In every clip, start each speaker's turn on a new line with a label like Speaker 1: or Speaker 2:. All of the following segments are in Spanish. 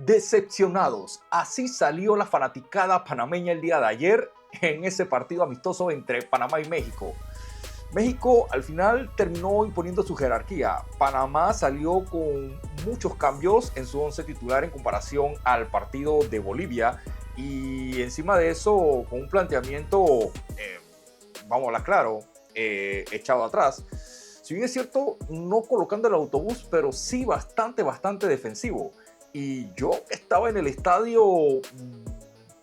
Speaker 1: Decepcionados, así salió la fanaticada panameña el día de ayer en ese partido amistoso entre Panamá y México. México al final terminó imponiendo su jerarquía. Panamá salió con muchos cambios en su once titular en comparación al partido de Bolivia y encima de eso con un planteamiento, vamos a hablar claro, echado atrás. Si bien es cierto, no colocando el autobús, pero sí bastante defensivo. Y yo estaba en el estadio,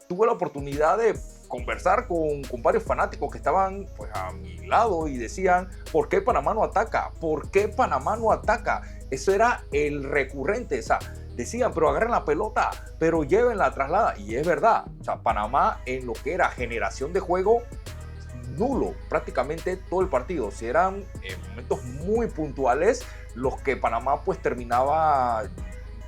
Speaker 1: tuve la oportunidad de conversar con varios fanáticos que estaban pues, a mi lado y decían, ¿por qué Panamá no ataca? ¿Por qué Panamá no ataca? Eso era el recurrente, o sea, decían, pero agarren la pelota, pero lleven la traslada. Y es verdad, o sea, Panamá en lo que era generación de juego, nulo prácticamente todo el partido. Si eran momentos muy puntuales los que Panamá pues terminaba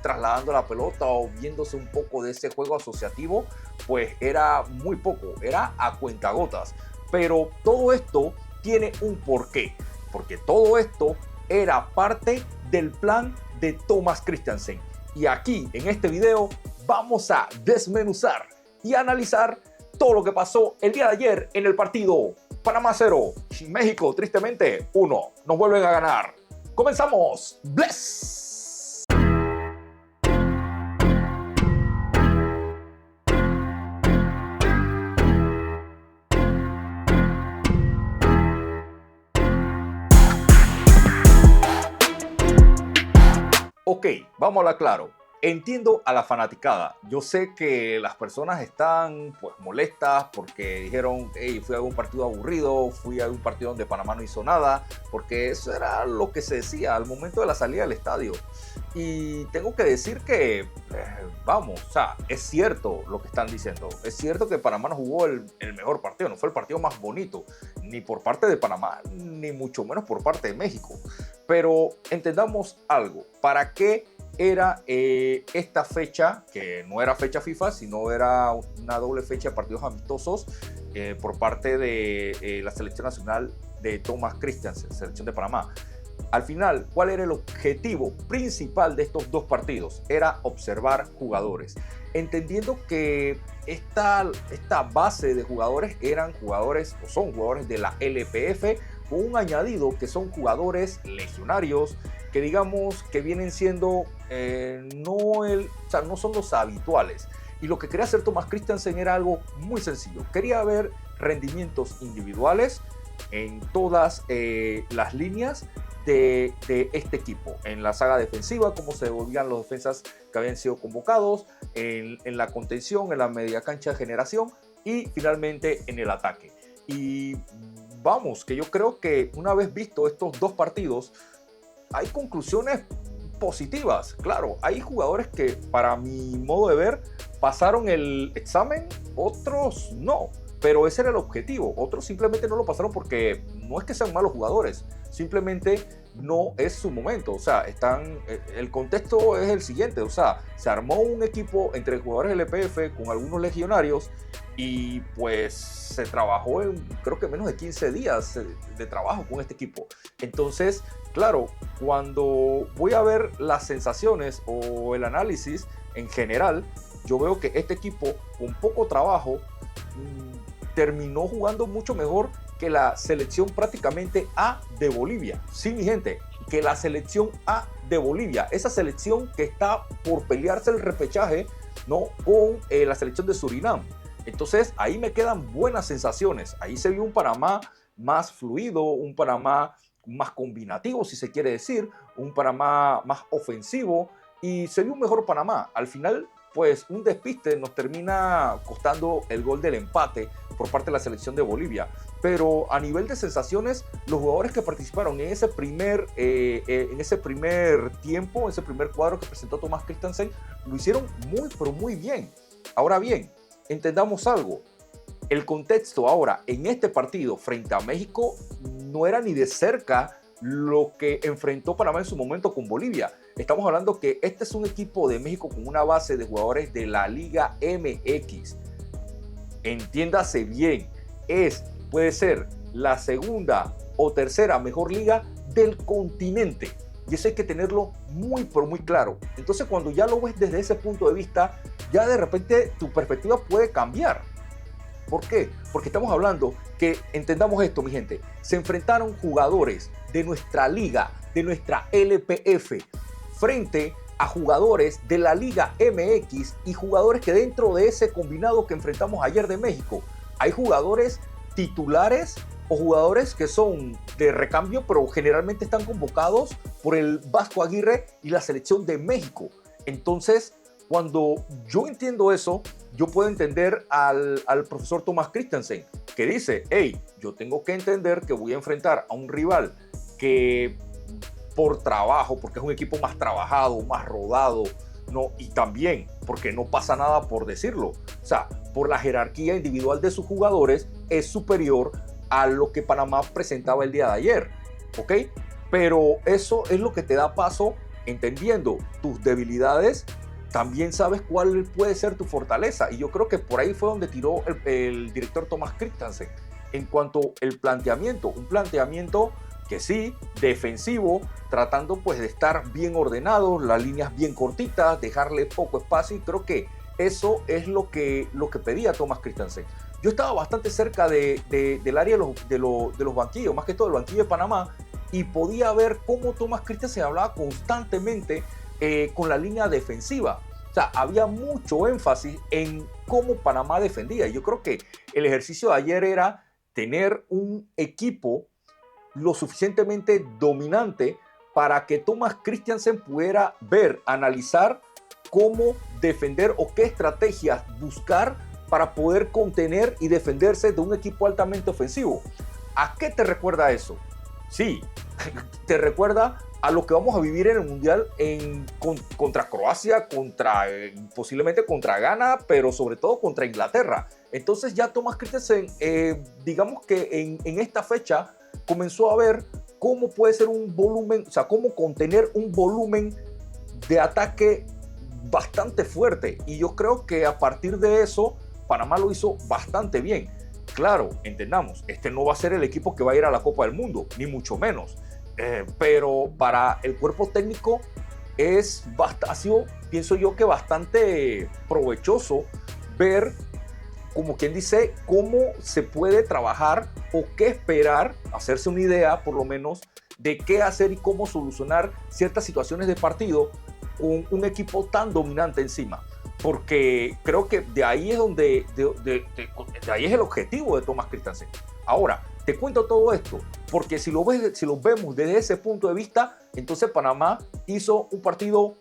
Speaker 1: trasladando la pelota o viéndose un poco de ese juego asociativo, pues era muy poco, era a cuentagotas. Pero todo esto tiene un porqué, porque todo esto era parte del plan de Thomas Christiansen. Y aquí en este video vamos a desmenuzar y analizar todo lo que pasó el día de ayer en el partido. Panamá 0, México tristemente 1. Nos vuelven a ganar. ¡Comenzamos! ¡Bless! Ok, vamos a hablar claro. Entiendo a la fanaticada. Yo sé que las personas están pues molestas porque dijeron, hey, fui a un partido aburrido, fui a un partido donde Panamá no hizo nada, porque eso era lo que se decía al momento de la salida del estadio. Y tengo que decir que, vamos, o sea, es cierto lo que están diciendo. Es cierto que Panamá no jugó el mejor partido, no fue el partido más bonito, ni por parte de Panamá, ni mucho menos por parte de México. Pero entendamos algo, ¿para qué era esta fecha, que no era fecha FIFA, sino era una doble fecha de partidos amistosos por parte de la selección nacional de Thomas Christiansen, selección de Panamá? Al final, ¿cuál era el objetivo principal de estos dos partidos? Era observar jugadores, entendiendo que esta base de jugadores eran jugadores o son jugadores de la LPF, con un añadido que son jugadores legionarios, que digamos que vienen siendo no son los habituales. Y lo que quería hacer Thomas Christiansen era algo muy sencillo. Quería ver rendimientos individuales en todas las líneas de este equipo. En la saga defensiva, cómo se devolvían los defensas que habían sido convocados, en la contención, en la media cancha de generación y finalmente en el ataque. Y vamos, que yo creo que una vez visto estos dos partidos, hay conclusiones positivas. Claro, hay jugadores que para mi modo de ver pasaron el examen, otros no, pero ese era el objetivo. Otros simplemente no lo pasaron porque no es que sean malos jugadores, simplemente no es su momento. O sea, el contexto es el siguiente, o sea, se armó un equipo entre jugadores del LPF con algunos legionarios y pues se trabajó en creo que menos de 15 días de trabajo con este equipo. Entonces, claro, cuando voy a ver las sensaciones o el análisis en general, yo veo que este equipo con poco trabajo terminó jugando mucho mejor que la selección prácticamente A de Bolivia. Sí, mi gente, que la selección A de Bolivia, esa selección que está por pelearse el repechaje, ¿no?, con la selección de Surinam. Entonces ahí me quedan buenas sensaciones. Ahí se vio un Panamá más fluido, un Panamá más combinativo, si se quiere decir, un Panamá más ofensivo y se vio un mejor Panamá. Al final, pues un despiste nos termina costando el gol del empate por parte de la selección de Bolivia. Pero a nivel de sensaciones, los jugadores que participaron en ese primer tiempo, ese primer cuadro que presentó Thomas Christiansen, lo hicieron muy, pero muy bien. Ahora bien, entendamos algo. El contexto ahora en este partido frente a México no era ni de cerca lo que enfrentó Panamá en su momento con Bolivia. Estamos hablando que este es un equipo de México con una base de jugadores de la Liga MX. Entiéndase bien, puede ser la segunda o tercera mejor liga del continente. Y eso hay que tenerlo muy, pero muy claro. Entonces, cuando ya lo ves desde ese punto de vista, ya de repente tu perspectiva puede cambiar. ¿Por qué? Porque estamos hablando que, entendamos esto, mi gente, se enfrentaron jugadores de nuestra liga, de nuestra LPF, frente a jugadores de la Liga MX y jugadores que dentro de ese combinado que enfrentamos ayer de México, hay jugadores titulares o jugadores que son de recambio, pero generalmente están convocados por el Vasco Aguirre y la selección de México. Entonces, cuando yo entiendo eso, yo puedo entender al profesor Thomas Christensen, que dice, hey, yo tengo que entender que voy a enfrentar a un rival que por trabajo, porque es un equipo más trabajado, más rodado, ¿no? Y también porque no pasa nada por decirlo. O sea, por la jerarquía individual de sus jugadores es superior a lo que Panamá presentaba el día de ayer, ¿ok? Pero eso es lo que te da paso, entendiendo tus debilidades, también sabes cuál puede ser tu fortaleza. Y yo creo que por ahí fue donde tiró el director Thomas Christensen en cuanto al planteamiento, un planteamiento que sí, defensivo, tratando pues de estar bien ordenados, las líneas bien cortitas, dejarle poco espacio, y creo que eso es lo que pedía Thomas Christensen. Yo estaba bastante cerca del área de los banquillos, más que todo el banquillo de Panamá, y podía ver cómo Thomas Christensen hablaba constantemente con la línea defensiva. O sea, había mucho énfasis en cómo Panamá defendía. Yo creo que el ejercicio de ayer era tener un equipo lo suficientemente dominante para que Thomas Christensen pudiera ver, analizar cómo defender o qué estrategias buscar para poder contener y defenderse de un equipo altamente ofensivo. ¿A qué te recuerda eso? Sí, te recuerda a lo que vamos a vivir en el Mundial contra Croacia, posiblemente contra Ghana, pero sobre todo contra Inglaterra. Entonces ya Thomas Christensen, digamos que en esta fecha, comenzó a ver cómo puede ser un volumen, o sea, cómo contener un volumen de ataque bastante fuerte. Y yo creo que a partir de eso, Panamá lo hizo bastante bien. Claro, entendamos, este no va a ser el equipo que va a ir a la Copa del Mundo, ni mucho menos. Pero para el cuerpo técnico ha sido, pienso yo, que bastante provechoso ver, como quien dice, cómo se puede trabajar o qué esperar, hacerse una idea por lo menos de qué hacer y cómo solucionar ciertas situaciones de partido con un equipo tan dominante encima. Porque creo que de ahí es donde de ahí es el objetivo de Thomas Christensen. Ahora, te cuento todo esto porque si lo vemos desde ese punto de vista, entonces Panamá hizo un partido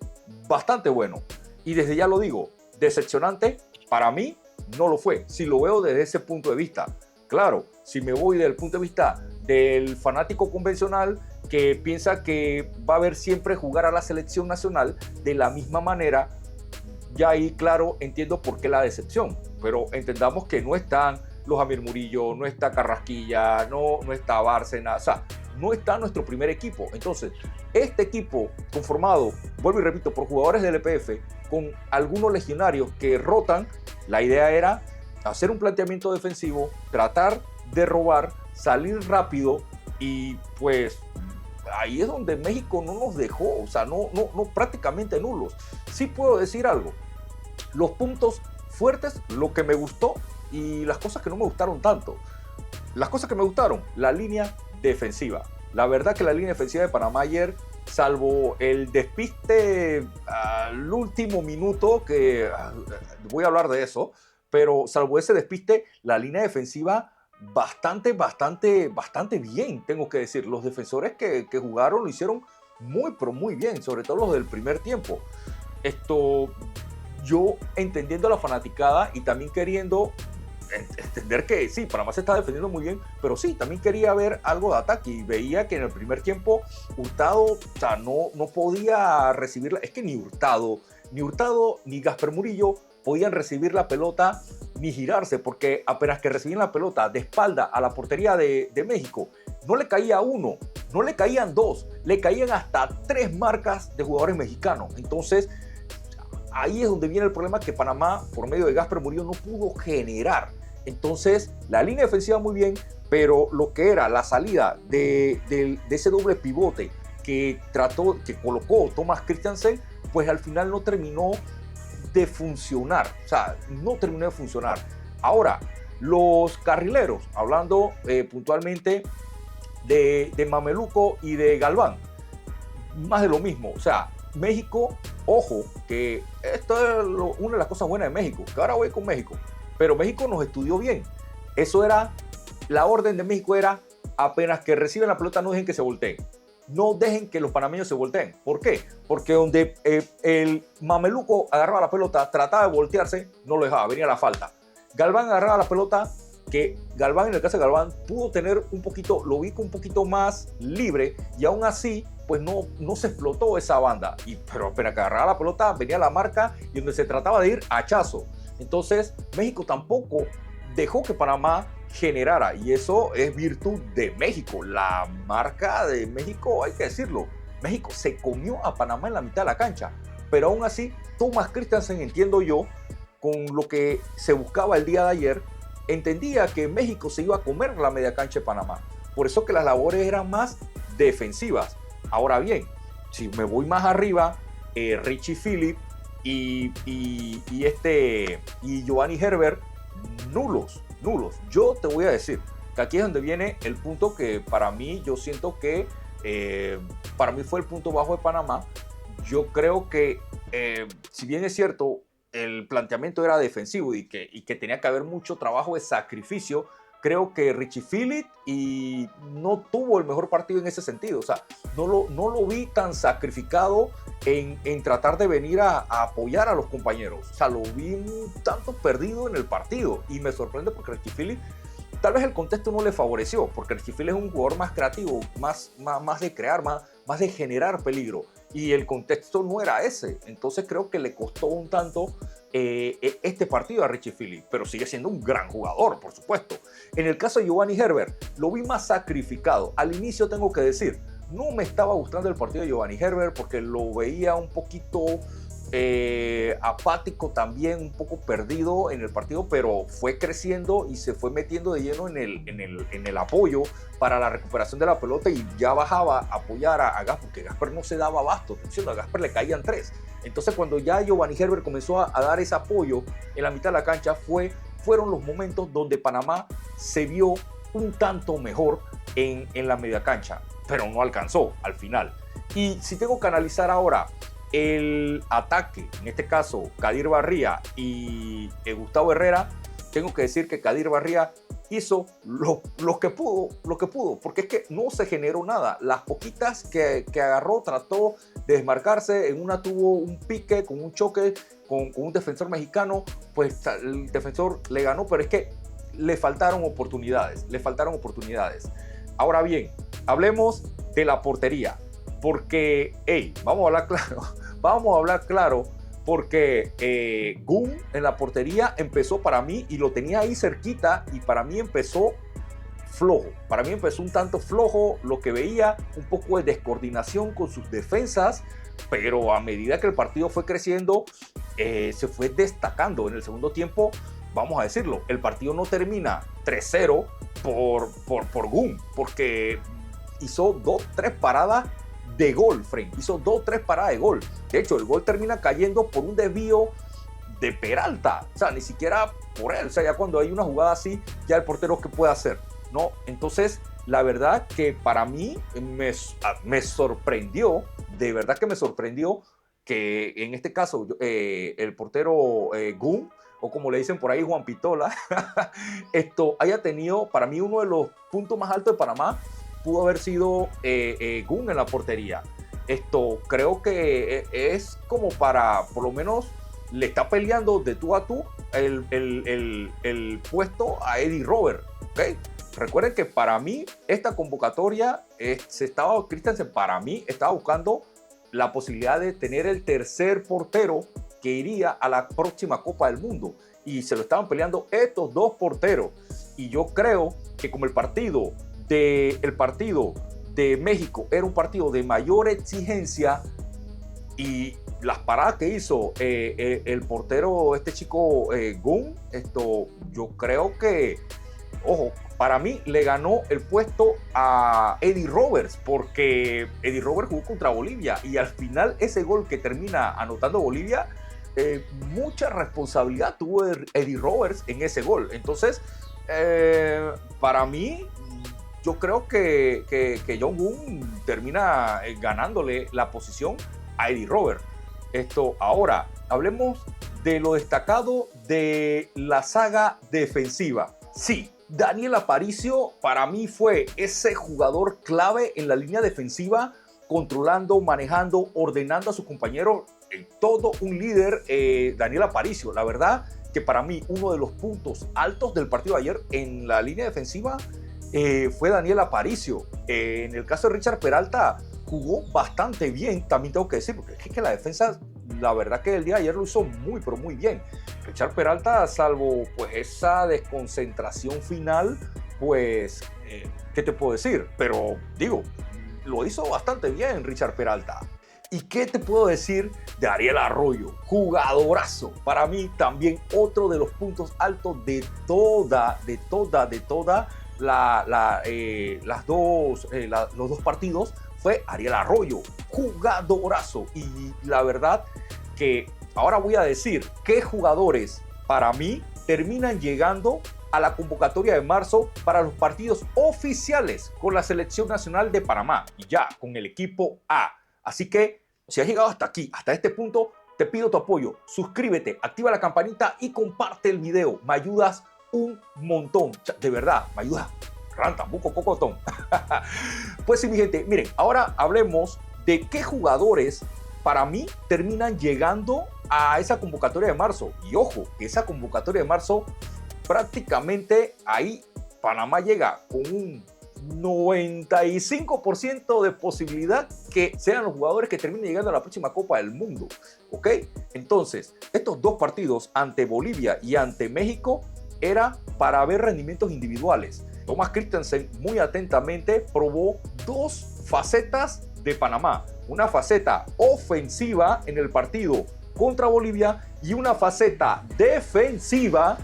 Speaker 1: bastante bueno. Y desde ya lo digo, decepcionante para mí no lo fue, si lo veo desde ese punto de vista. Claro, si me voy desde el punto de vista del fanático convencional que piensa que va a haber siempre jugar a la selección nacional de la misma manera, ya ahí, claro, entiendo por qué la decepción. Pero entendamos que no están los Amir Murillo, no está Carrasquilla, no está Bárcena, o sea, no está nuestro primer equipo. Entonces, este equipo conformado, vuelvo y repito, por jugadores del EPF, con algunos legionarios que rotan, la idea era hacer un planteamiento defensivo, tratar de robar, salir rápido, y pues ahí es donde México no nos dejó, o sea, no prácticamente nulos. Sí puedo decir algo, los puntos fuertes, lo que me gustó y las cosas que no me gustaron tanto. Las cosas que me gustaron, la línea defensiva. La verdad que la línea defensiva de Panamá ayer, salvo el despiste al último minuto, que voy a hablar de eso, pero salvo ese despiste, la línea defensiva bastante bien, tengo que decir. Los defensores que jugaron lo hicieron muy, pero muy bien, sobre todo los del primer tiempo. Yo entendiendo la fanaticada y también queriendo entender que sí, Panamá se está defendiendo muy bien, pero sí, también quería ver algo de ataque, y veía que en el primer tiempo Hurtado, o sea, no podía recibirla. Es que ni Hurtado ni Gasper Murillo podían recibir la pelota ni girarse, porque apenas que recibían la pelota de espalda a la portería de México, no le caía uno, no le caían dos, le caían hasta 3 marcas de jugadores mexicanos. Entonces ahí es donde viene el problema, que Panamá, por medio de Gasper Murillo, no pudo generar. Entonces, la línea defensiva muy bien, pero lo que era la salida de ese doble pivote que colocó Thomas Christiansen, pues al final no terminó de funcionar. O sea, no terminó de funcionar. Ahora, los carrileros, hablando puntualmente de Mameluco y de Galván, más de lo mismo. O sea, México, ojo, que esto es una de las cosas buenas de México, que ahora voy con México, pero México nos estudió bien. Eso era, la orden de México era, apenas que reciben la pelota no dejen que se volteen. No dejen que los panameños se volteen. ¿Por qué? Porque donde el Mameluco agarraba la pelota, trataba de voltearse, no lo dejaba, venía la falta. Galván agarraba la pelota, que Galván, en el caso de Galván, pudo tener un poquito, lo vi un poquito más libre, y aún así, pues no se explotó esa banda. Pero apenas que agarraba la pelota, venía la marca, y donde se trataba de ir, hachazo. Entonces, México tampoco dejó que Panamá generara, y eso es virtud de México. La marca de México, hay que decirlo, México se comió a Panamá en la mitad de la cancha, pero aún así Thomas Christiansen, entiendo yo, con lo que se buscaba el día de ayer, entendía que México se iba a comer la media cancha de Panamá, por eso que las labores eran más defensivas. Ahora bien, si me voy más arriba, Richie Philip y Giovanni Herbert, nulos. Yo te voy a decir que aquí es donde viene el punto que para mí, yo siento que para mí fue el punto bajo de Panamá. Yo creo que si bien es cierto, el planteamiento era defensivo y que tenía que haber mucho trabajo de sacrificio, creo que Richie Philip y no tuvo el mejor partido en ese sentido. O sea, no lo vi tan sacrificado en tratar de venir a apoyar a los compañeros. O sea, lo vi un tanto perdido en el partido, y me sorprende porque Richie Philip, tal vez el contexto no le favoreció, porque Richie Philip es un jugador más creativo, más de crear, más de generar peligro, y el contexto no era ese. Entonces creo que le costó un tanto este partido a Richie Philip, pero sigue siendo un gran jugador, por supuesto. En el caso de Giovanni Herbert, lo vi más sacrificado. Al inicio, tengo que decir, no me estaba gustando el partido de Giovanni Herbert porque lo veía un poquito apático también, un poco perdido en el partido, pero fue creciendo y se fue metiendo de lleno en el apoyo para la recuperación de la pelota, y ya bajaba a apoyar a Gasper, porque Gasper no se daba abasto, a Gasper le caían 3. Entonces, cuando ya Giovanni Herbert comenzó a dar ese apoyo en la mitad de la cancha, fueron los momentos donde Panamá se vio un tanto mejor en la media cancha, pero no alcanzó al final. Y si tengo que analizar ahora el ataque, en este caso Kadir Barría y Gustavo Herrera, tengo que decir que Kadir Barría hizo lo que pudo, porque es que no se generó nada. Las poquitas que agarró, trató de desmarcarse, en una tuvo un pique con un choque con un defensor mexicano, pues el defensor le ganó, pero es que le faltaron oportunidades. Ahora bien, hablemos de la portería, porque, vamos a hablar claro, porque Gun en la portería empezó para mí, y lo tenía ahí cerquita, y para mí empezó flojo. Para mí empezó un tanto flojo, lo que veía, un poco de descoordinación con sus defensas, pero a medida que el partido fue creciendo, se fue destacando. En el segundo tiempo, vamos a decirlo, el partido no termina 3-0 por Gun, porque hizo 2-3 paradas de gol, hizo 2-3 paradas de gol. De hecho, el gol termina cayendo por un desvío de Peralta, o sea, ni siquiera por él. O sea, ya cuando hay una jugada así, ya el portero, ¿qué puede hacer? ¿No? Entonces, la verdad que para mí me sorprendió, de verdad que me sorprendió que en este caso el portero Gun, o como le dicen por ahí, Juan Pitola, haya tenido, para mí, uno de los puntos más altos de Panamá pudo haber sido Gun en la portería. Creo que es como para, por lo menos, le está peleando de tú a tú el puesto a Eddie Robert, ¿okay? Recuerden que para mí esta convocatoria, Christiansen para mí estaba buscando la posibilidad de tener el tercer portero que iría a la próxima Copa del Mundo, y se lo estaban peleando estos dos porteros. Y yo creo que como el partido de México era un partido de mayor exigencia, y las paradas que hizo el portero, este chico Gun, yo creo que Ojo, para mí le ganó el puesto a Eddie Roberts, porque Eddie Roberts jugó contra Bolivia y al final ese gol que termina anotando Bolivia, mucha responsabilidad tuvo Eddie Roberts en ese gol. Entonces, para mí, yo creo que Jong-un termina ganándole la posición a Eddie Roberts. Ahora, hablemos de lo destacado de la saga defensiva. Sí, Daniel Aparicio para mí fue ese jugador clave en la línea defensiva, controlando, manejando, ordenando a sus compañeros. Todo un líder, Daniel Aparicio. La verdad que para mí uno de los puntos altos del partido de ayer en la línea defensiva fue Daniel Aparicio. En el caso de Richard Peralta jugó bastante bien, también tengo que decir, porque es que la defensa, la verdad que el día de ayer lo hizo muy, pero muy bien. Richard Peralta, salvo pues esa desconcentración final, pues, ¿qué te puedo decir? Pero digo, lo hizo bastante bien Richard Peralta. ¿Y qué te puedo decir de Ariel Arroyo? Jugadorazo. Para mí también otro de los puntos altos de los dos partidos fue Ariel Arroyo. Jugadorazo. Y la verdad que ahora voy a decir qué jugadores para mí terminan llegando a la convocatoria de marzo para los partidos oficiales con la Selección Nacional de Panamá y ya con el equipo A. Así que si has llegado hasta aquí, hasta este punto, te pido tu apoyo. Suscríbete, activa la campanita y comparte el video. Me ayudas un montón. De verdad, me ayudas. Rantambuco cocotón. Pues sí, mi gente, miren, ahora hablemos de qué jugadores para mí terminan llegando a esa convocatoria de marzo. Y ojo, esa convocatoria de marzo prácticamente ahí Panamá llega con un 95% de posibilidad que sean los jugadores que terminen llegando a la próxima Copa del Mundo. ¿Ok? Entonces, estos dos partidos ante Bolivia y ante México era para ver rendimientos individuales. Thomas Christensen muy atentamente probó dos facetas de Panamá. Una faceta ofensiva en el partido contra Bolivia y una faceta defensiva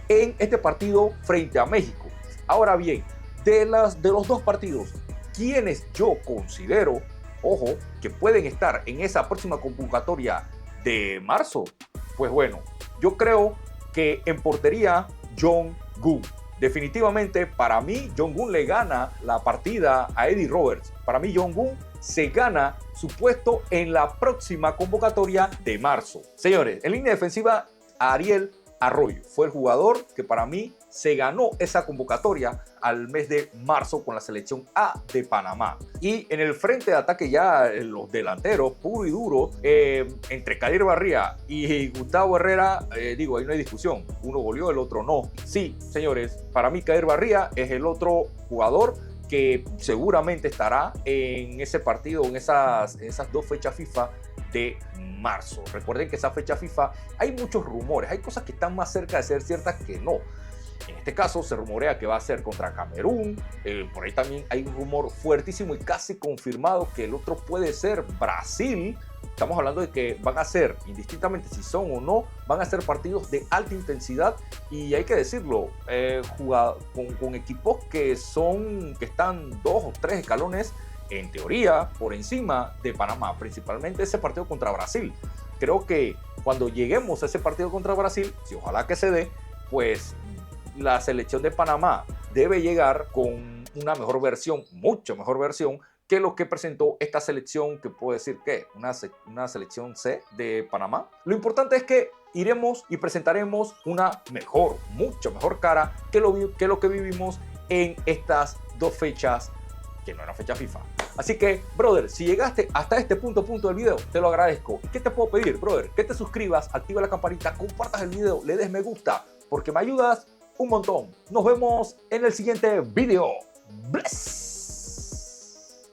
Speaker 1: en este partido frente a México. Ahora bien, de los dos partidos, quienes yo considero, ojo, que pueden estar en esa próxima convocatoria de marzo, pues bueno, yo creo que en portería Jong-un. Definitivamente para mí Jong-un le gana la partida a Eddie Roberts. Para mí Jong-un se gana su puesto en la próxima convocatoria de marzo. Señores, en línea defensiva, Ariel Arroyo fue el jugador que para mí se ganó esa convocatoria al mes de marzo con la selección A de Panamá. Y en el frente de ataque ya los delanteros, puro y duro, entre Kadir Barría y Gustavo Herrera, digo, ahí no hay discusión. Uno goleó, el otro no. Sí, señores, para mí Kadir Barría es el otro jugador que seguramente estará en ese partido, en esas dos fechas FIFA de marzo. Recuerden que esa fecha FIFA hay muchos rumores, hay cosas que están más cerca de ser ciertas que no. En este caso se rumorea que va a ser contra Camerún, por ahí también hay un rumor fuertísimo y casi confirmado que el otro puede ser Brasil. Estamos hablando de que van a ser, indistintamente si son o no, van a ser partidos de alta intensidad y hay que decirlo, con equipos que están 2 o 3 escalones en teoría por encima de Panamá, principalmente ese partido contra Brasil. Creo que cuando lleguemos a ese partido contra Brasil, si ojalá que se dé, pues la selección de Panamá debe llegar con una mejor versión, mucho mejor versión que lo que presentó esta selección, que puedo decir que una selección C de Panamá. Lo importante es que iremos y presentaremos una mejor, mucho mejor cara que lo que vivimos en estas dos fechas que no era fecha FIFA. Así que, brother, si llegaste hasta este punto del video, te lo agradezco. ¿Qué te puedo pedir, brother? Que te suscribas, activa la campanita, compartas el video, le des me gusta, porque me ayudas un montón. Nos vemos en el siguiente video. Bless.